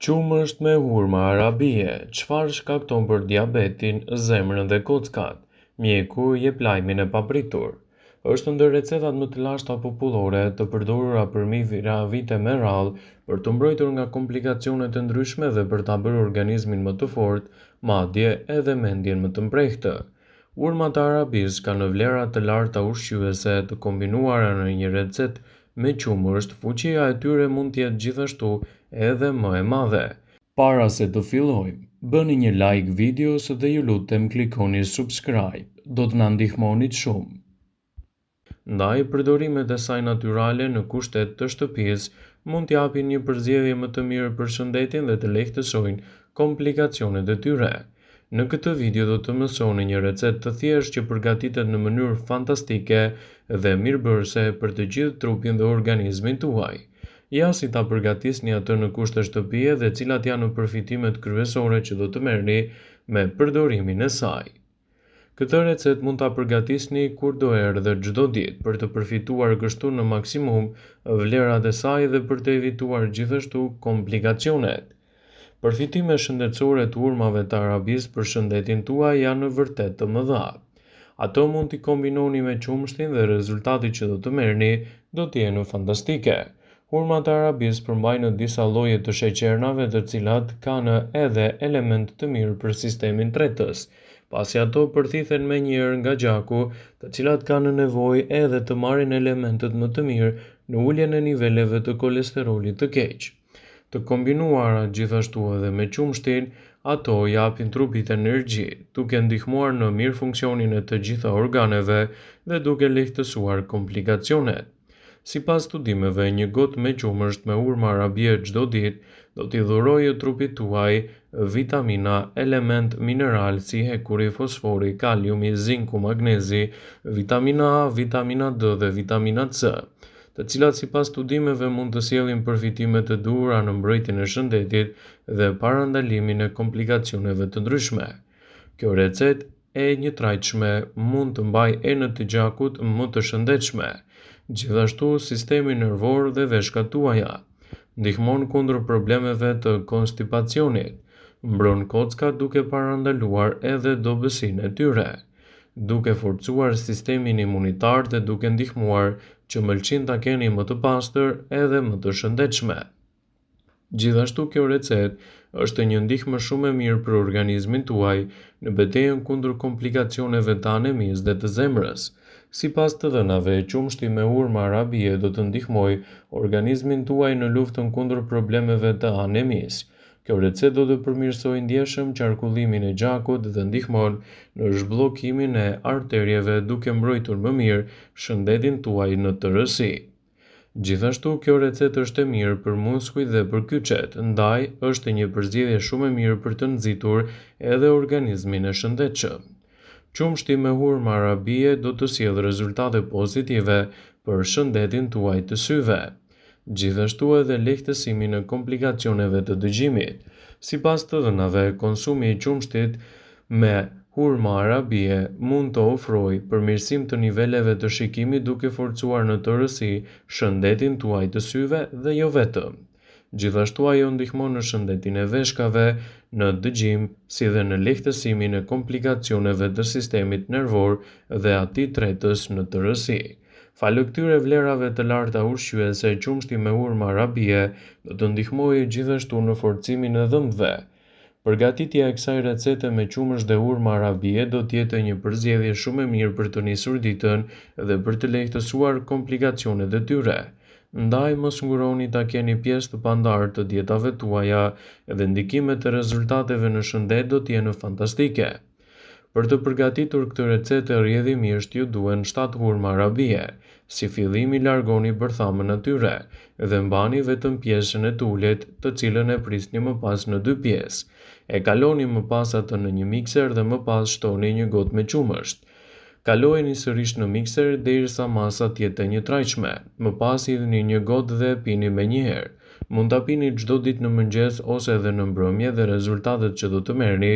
Qumësht me hurma arabie, çfarë shkakton për diabetin, zemrën dhe kockat? Mjeku jep lajmin e papritur. Është ndër recetat më të lashta popullore të përdorura për vite me radhë për të mbrojtur nga komplikacionet e ndryshme dhe për ta bërë organizmin më të fortë, madje edhe mendjen më të mprehtë. Hurmat e arabisë kanë vlera të larta ushqyese të kombinuara në një recetë me qumësht, fuqia e tyre mund të jetë gjithashtu edhe më e madhe. Para se të fillojmë, bëni një like videos dhe ju lutem klikoni subscribe, do të na ndihmonit shumë. Ndaj, përdorimet e saj natyrale në kushtet të shtëpisë mund t'japin një përzgjedhje më të mirë për shëndetin dhe të lehtësojnë komplikacionet e tyre. Në këtë video do të mësoni një recetë të thjeshtë që përgatitet në mënyrë fantastike dhe mirëbërëse për të gjithë trupin dhe organizmin tuaj. Ja si ta përgatisni atë në kushte shtëpie dhe cilat janë përfitimet kryesore që do të merrni me përdorimin e saj. Këtë recetë mund ta përgatisni kurdo herë dhe çdo ditë për të përfituar kështu në maksimum vlerat e saj dhe për të evituar gjithashtu komplikacionet. Përfitimet shëndetësore të hurmave të arabisë për shëndetin tuaj janë vërtet të mëdha. Ato mund t'i kombinoni me qumshtin dhe rezultati që do të merrni do të jenë fantastike. Hurmat e arabisë përmbajnë disa lloje të sheqernave të cilat kanë edhe element të mirë për sistemin tretës, pasi ato përthithen menjëherë nga gjaku, të cilat kanë nevojë edhe të marrin elementet më të mirë në uljen e niveleve të kolesterolit të keq. Të kombinuara gjithashtu edhe me qumshtin, ato japin trupit energji, duke ndihmuar në mirë funksionin e të gjitha organeve dhe duke lehtësuar komplikacionet. Sipas studimeve, një gotë me qumësht me hurma arabie çdo ditë do t'i dhurojë trupit tuaj vitamina, element mineral si hekuri, fosfori, kaliumi, zinku, magnezi, vitamina A, vitamina D dhe vitamina C, të cilat sipas studimeve mund të sjellin përfitime të duhura në mbrojtjen e shëndetit dhe parandalimin e komplikacioneve të ndryshme. Kjo recetë e njëtrajtshme mund të mbajë enët e gjakut më të shëndetshme, gjithashtu sistemi nervor dhe veshkat tuaja. Ndihmon kundër problemeve të konstipacionit, mbron kockat duke parandaluar edhe dobësinë e tyre, duke forcuar sistemin imunitar dhe duke ndihmuar që mëlçin ta keni më të pastër edhe më të shëndetshme. Gjithashtu kjo recetë është një ndihmë shumë e mirë për organizmin tuaj në betejën kundër komplikacioneve të anemisë dhe të zemrës. Sipas të dhënave, qumshti me hurma arabie do të ndihmojë organizmin tuaj në luftën kundër problemeve të anemisë. Kjo recetë do të përmirësojë ndjeshëm qarkullimin e gjakut dhe ndihmon në zhbllokimin e arterieve duke mbrojtur më mirë shëndetin tuaj në tërësi. Gjithashtu, kjo recetë është e mirë për muskujt dhe për kyçet, ndaj është një përzgjedhje shumë e mirë për të nxitur edhe organizmin e shëndetshëm. Qumshti me hurma arabie do të sjellë rezultate pozitive për shëndetin tuaj të syve. Gjithashtu edhe lehtësimin e komplikacioneve të dëgjimit. Sipas të dhënave, konsumi i qumshtit me hurma arabie mund të ofrojë përmirësim të niveleve të shikimit duke forcuar në tërësi shëndetin tuaj të syve dhe jo vetëm. Gjithashtu ajo ndihmon në shëndetin e veshkave, në dëgjim, si dhe në lehtësimin e komplikacioneve të sistemit nervor dhe atij tretës në tërësi. Falë këtyre vlerave të larta ushqyese, qumshti me hurma arabie do të ndihmojë gjithashtu në forcimin e dhëmbëve. Përgatitja e kësaj recete me qumësht dhe hurma arabie do të jetë një përzgjedhje shumë e mirë për të nisur ditën dhe për të lehtësuar komplikacionet e tyre. Ndaj mos nguroni ta keni pjesë të pandarë të dietave tuaja dhe ndikimet e rezultateve në shëndet do të jenë fantastike. Për të përgatitur këtë recetë rrjedhimisht ju duhen 7 hurma arabie. Si fillim i largoni bërthamën atyre dhe mbani vetëm pjesën e të ulët, të cilën e prisni më pas në 2 pjesë. E kaloni më pas atë në një mikser dhe më pas shtoni një gotë me qumësht. Kalojeni sërish në mikser derisa masa të jetë e njëtrajtshme. Më pas hidhni një gotë dhe pini menjëherë. Mund ta pini çdo ditë në mëngjes ose edhe në mbrëmje dhe rezultatet që do të merrni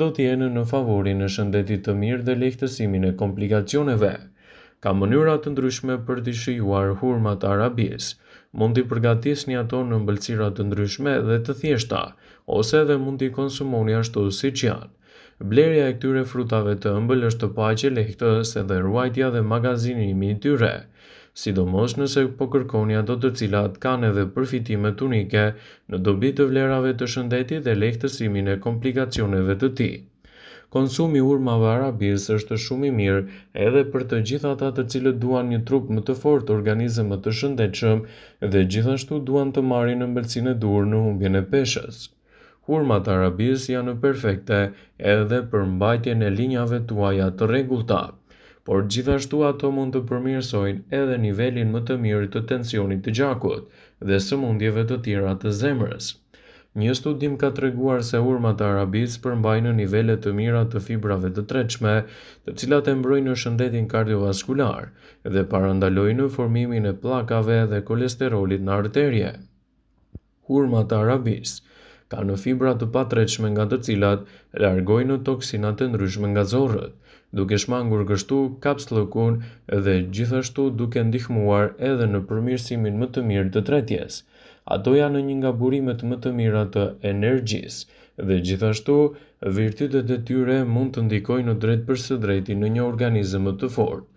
do të jenë në favorin e shëndetit të mirë dhe lehtësimin e komplikacioneve. Ka mënyra të ndryshme për të shijuar hurmat e arabisë. Mund t'i përgatisni ato në ëmbëlsira të ndryshme dhe të thjeshta, ose edhe mund t'i konsumoni ashtu siç janë. Blerja e këtyre frutave të ëmbël është paqe lehtës edhe ruajtja dhe magazinimi i tyre, sidomos nëse po kërkoni ato të cilat kanë edhe përfitimet unike në dobi të vlerave të shëndetit dhe lehtësimin e komplikacioneve të tij. Konsumi i hurmave arabis është shumë i mirë edhe për të gjithë ata të cilët duan një trup më të fortë, organizëm më të shëndetshëm dhe gjithashtu duan të marrin ëmbëlsinë e dur në humbjen e peshës. Hurmat arabis janë perfekte edhe për mbajtjen e linjave tuaja të rregullta, por gjithashtu ato mund të përmirësojnë edhe nivelin më të mirë të tensionit të gjakut dhe sëmundjeve të tjera të zemrës. Një studim ka treguar se hurmat arabis përmbajnë nivele të mira të fibrave të tretshme, të cilat e mbrojnë shëndetin kardiovaskular dhe parandalojnë formimin e pllakave dhe kolesterolit në arterje. Hurmat arabis kanë fibra të patretshme nga të cilat largojnë toksinat të ndryshme nga zorrët, duke shmangur kështu kapslëkun dhe gjithashtu duke ndihmuar edhe në përmirësimin më të mirë të tretjes. Ato janë një nga burimet më të mira të energjisë dhe gjithashtu virtytet e tyre mund të ndikojnë drejt për së drejti në një organizëm më të fortë.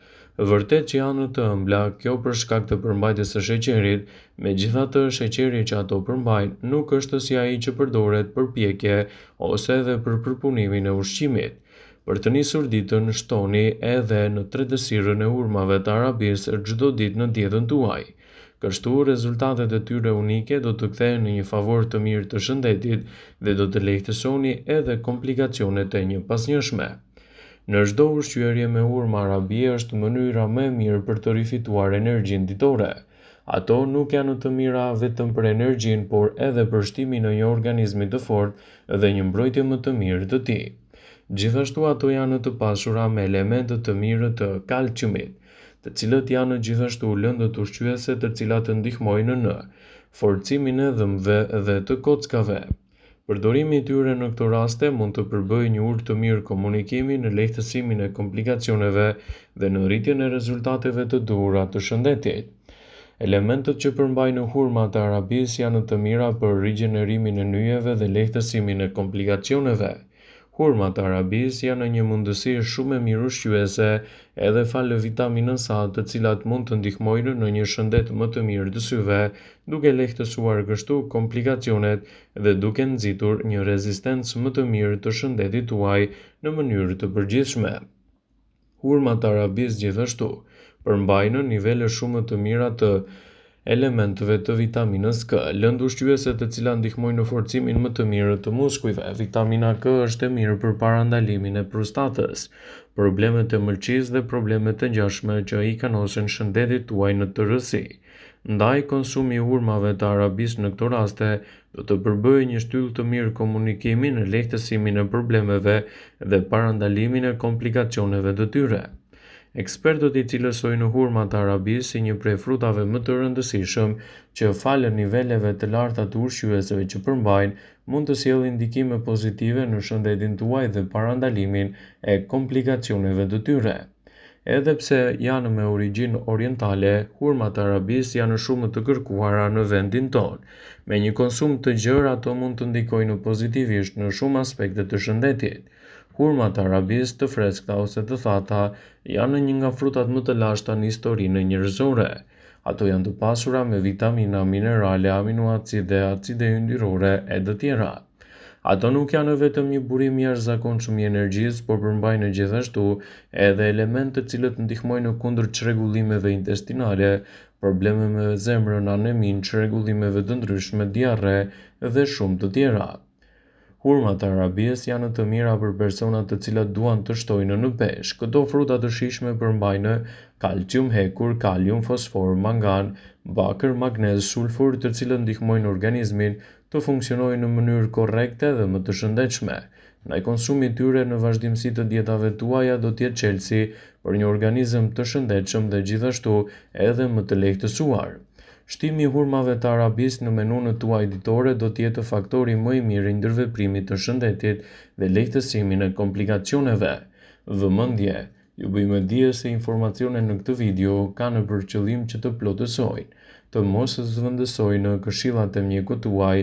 Vërtet që janë të ëmbla, kjo për shkak të përmbajtjes së sheqerit, megjithatë sheqeri që ato përmbajnë nuk është si ai që përdoret për pjekje ose edhe për përpunimin e ushqimit. Për të nisur ditën, shtoni edhe në tretësirën e hurmave të arabis çdo ditë në dietën tuaj. Kështu rezultatet e tyre unike do të kthehen në një favor të mirë të shëndetit dhe do të lehtësoni edhe komplikacionet e një pasnjëshme. Në çdo ushqyerje me hurma arabie është mënyra më e mirë për të rifituar energjinë ditore. Ato nuk janë të mira vetëm për energjinë, por edhe për shtimin e një organizmi të fortë dhe një mbrojtje më të mirë të tij. Gjithashtu ato janë të pasura me elemente të mirë të kalciumit, të cilët janë gjithashtu lëndët ushqyese të cilat ndihmojnë në forcimin e dhëmbëve dhe të kockave. Përdorimi i tyre në këto raste mund të përbëjë një urë të mirë komunikimi në lehtësimin e komplikacioneve dhe në rritjen e rezultateve të duhura të shëndetit. Elementët që përmbajnë hurmat e arabis janë të mira për rigjenerimin e nyjeve dhe lehtësimin e komplikacioneve. Hurmat e arabis janë një mundësi shumë e mirë ushqyese edhe falë vitaminës A, të cilat mund të ndihmojnë në një shëndet më të mirë të syve, duke lehtësuar kështu komplikacionet dhe duke nxitur një rezistencë më të mirë të shëndetit tuaj në mënyrë të përgjithshme. Hurmat e arabis gjithashtu përmbajnë nivele shumë të mira të elementëve të vitaminës K, lëndë ushqyese të cilat ndihmojnë në forcimin më të mirë të muskujve. Vitamina K është e mirë për parandalimin e prostatës, problemet e mëlçisë dhe problemet e ngjashme që i kanosin shëndetit tuaj në tërësi. Ndaj konsumi i hurmave të arabis në këto raste do të përbëjë një shtyllë të mirë komunikimi në lehtësimin e problemeve dhe parandalimin e komplikacioneve të tyre. Ekspertët i cilësojnë hurmat arabis si një prej frutave më të rëndësishëm që falë niveleve të larta të ushqyesave që përmbajnë mund të sjellin ndikime pozitive në shëndetin tuaj dhe parandalimin e komplikacioneve të tyre. Edhe pse janë me origjinë orientale, hurmat arabis janë shumë të kërkuara në vendin tonë. Me një konsum të gjerë ato mund të ndikojnë pozitivisht në shumë aspekte të shëndetit. Hurmat arabis të freskëta ose të thata janë një nga frutat më të lashta në historinë njerëzore. Ato janë të pasura me vitamina, minerale, aminoacide, acide yndyrore e të tjera. Ato nuk janë vetëm një burim jashtëzakonshëm i energjisë, por përmbajnë gjithashtu edhe elementë të cilët ndihmojnë kundër çrregullimeve intestinale, probleme me zemrën, anemin, çrregullimeve të ndryshme, diarre dhe shumë të tjera. Hurmat e arabis janë të mira për personat të cilat duan të shtojnë në peshë. Këto fruta të shijshme përmbajnë kalcium, hekur, kalium, fosfor, mangan, bakër, magnez, sulfur, të cilët ndihmojnë organizmin të funksionojë në mënyrë korrekte dhe më të shëndetshme. Ndaj konsumi i tyre në vazhdimsi të dietave tuaja do të jetë çelësi për një organizëm të shëndetshëm dhe gjithashtu edhe më të lehtësuar. Shtimi i hurmave të arabis në menunën tuaj ditore do të jetë faktori më i mirë i ndërveprimit të shëndetit dhe lehtësimin e komplikacioneve. Vëmendje, ju bëjmë dije se informacionet në këtë video kanë për qëllim që të plotësojnë. të mos zëvendësojnë në këshillat e mjekut tuaj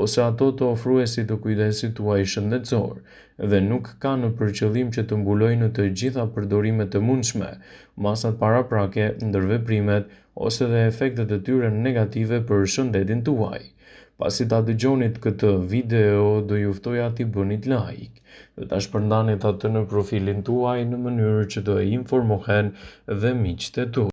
ose ato të ofruesit të kujdesit tuaj shëndetësor, dhe nuk kanë për qëllim që të mbulojnë të gjitha përdorimet e mundshme, masat paraprake, ndërveprimet ose dhe efektet e tyre negative për shëndetin tuaj. Pasi ta dëgjonit këtë video, do ju ftoja t'i bënit like dhe ta shpërndanit atë në profilin tuaj në mënyrë që të informohen dhe miqtë e tu.